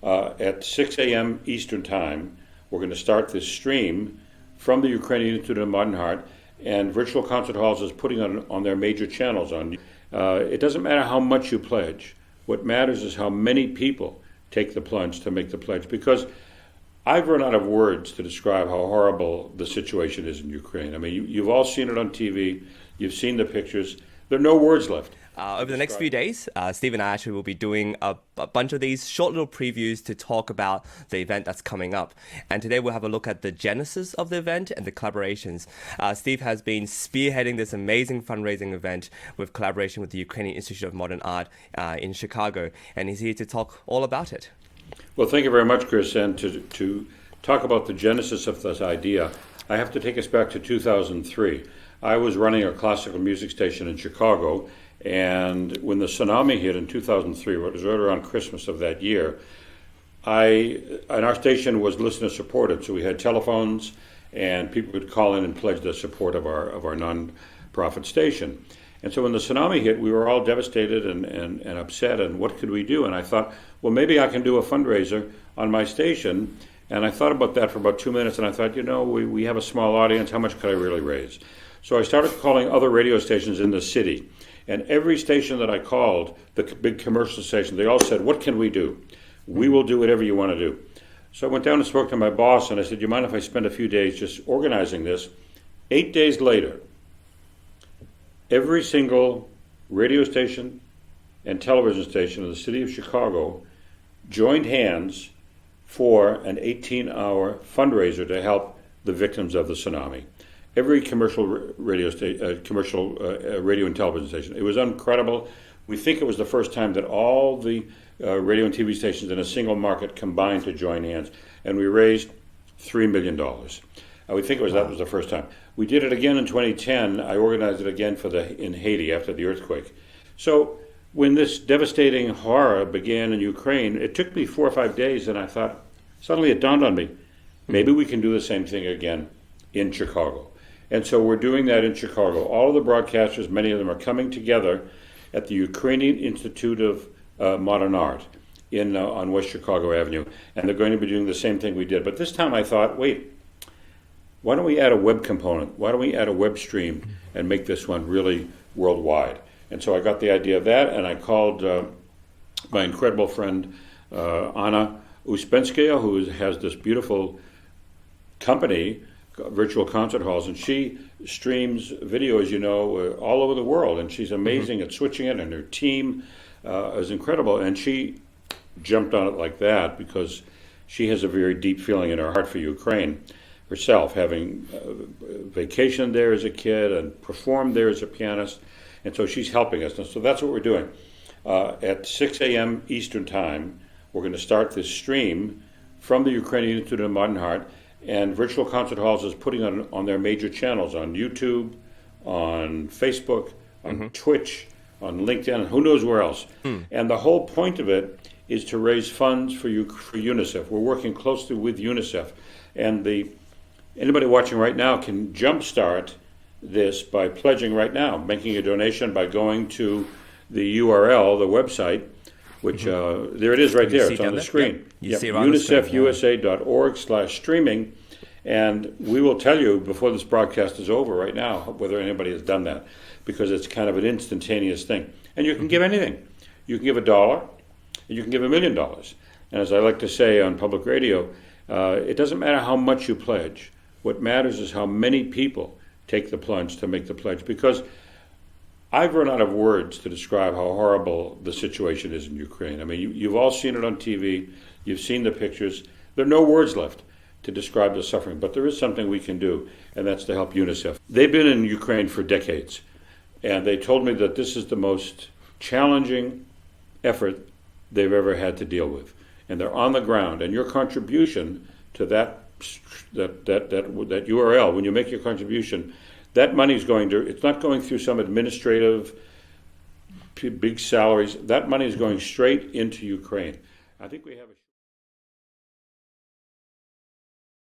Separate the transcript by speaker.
Speaker 1: At 6 a.m. Eastern Time, we're going to start this stream from the Ukrainian Institute of Modern Art, and Virtual Concert Halls is putting on their major channels on. It doesn't matter how much you pledge. What matters is how many people take the plunge to make the pledge, because I've run out of words to describe how horrible the situation is in Ukraine. I mean, you've all seen it on TV. You've seen the pictures. There are no words left.
Speaker 2: Over the next few days, Steve and I actually will be doing a bunch of these short little previews to talk about the event that's coming up. And today we'll have a look at the genesis of the event and the collaborations. Steve has been spearheading this amazing fundraising event with collaboration with the Ukrainian Institute of Modern Art in Chicago. And he's here to talk all about it.
Speaker 1: Well, thank you very much, Chris. And to talk about the genesis of this idea, I have to take us back to 2003. I was running a classical music station in Chicago, and when the tsunami hit in 2003, it was right around Christmas of that year, and our station was listener supported, so we had telephones, and people could call in and pledge their support of our non-profit station. And so when the tsunami hit, we were all devastated and upset, and what could we do? And I thought, well, maybe I can do a fundraiser on my station. And I thought about that for about 2 minutes, and I thought, we have a small audience, how much could I really raise? So I started calling other radio stations in the city. And every station that I called, the big commercial stations, they all said, what can we do? We will do whatever you want to do. So I went down and spoke to my boss, and I said, do you mind if I spend a few days just organizing this? 8 days later, every single radio station and television station in the city of Chicago joined hands for an 18-hour fundraiser to help the victims of the tsunami. Every commercial radio and television station. It was incredible. We think it was the first time that all the radio and TV stations in a single market combined to join hands, and we raised $3 million. We think that was the first time. We did it again in 2010. I organized it again in Haiti after the earthquake. So when this devastating horror began in Ukraine, it took me 4 or 5 days, and I thought, suddenly it dawned on me, maybe we can do the same thing again in Chicago. And so we're doing that in Chicago. All of the broadcasters, many of them are coming together at the Ukrainian Institute of Modern Art on West Chicago Avenue, and they're going to be doing the same thing we did. But this time I thought, wait, why don't we add a web component? Why don't we add a web stream and make this one really worldwide? And so I got the idea of that, and I called my incredible friend Anna Uspenskaya, who has this beautiful company, Virtual Concert Halls, and she streams video, as you know, all over the world, and she's amazing at switching it, and her team is incredible, and she jumped on it like that because she has a very deep feeling in her heart for Ukraine herself, having vacationed there as a kid and performed there as a pianist, and so she's helping us. And so that's what we're doing. At 6 a.m. Eastern Time, we're going to start this stream from the Ukrainian Institute of Modern Art, and Virtual Concert Halls is putting on their major channels on YouTube, on Facebook, on Twitch, on LinkedIn, and who knows where else. And the whole point of it is to raise funds for UNICEF. We're working closely with UNICEF, and anybody watching right now can jumpstart this by pledging right now, making a donation by going to the URL, the website, which there it is right there. It's on the screen.
Speaker 2: Yep.
Speaker 1: UNICEFUSA.org/streaming. And we will tell you before this broadcast is over right now whether anybody has done that, because it's kind of an instantaneous thing. And you can give anything. You can give $1, and you can give $1 million. And as I like to say on public radio, it doesn't matter how much you pledge. What matters is how many people take the plunge to make the pledge, because I've run out of words to describe how horrible the situation is in Ukraine. I mean, you've all seen it on TV. You've seen the pictures. There are no words left to describe the suffering, but there is something we can do, and that's to help UNICEF. They've been in Ukraine for decades, and they told me that this is the most challenging effort they've ever had to deal with. And they're on the ground, and your contribution to that URL, when you make your contribution, that money is it's not going through some administrative big salaries. That money is going straight into Ukraine. I think we have a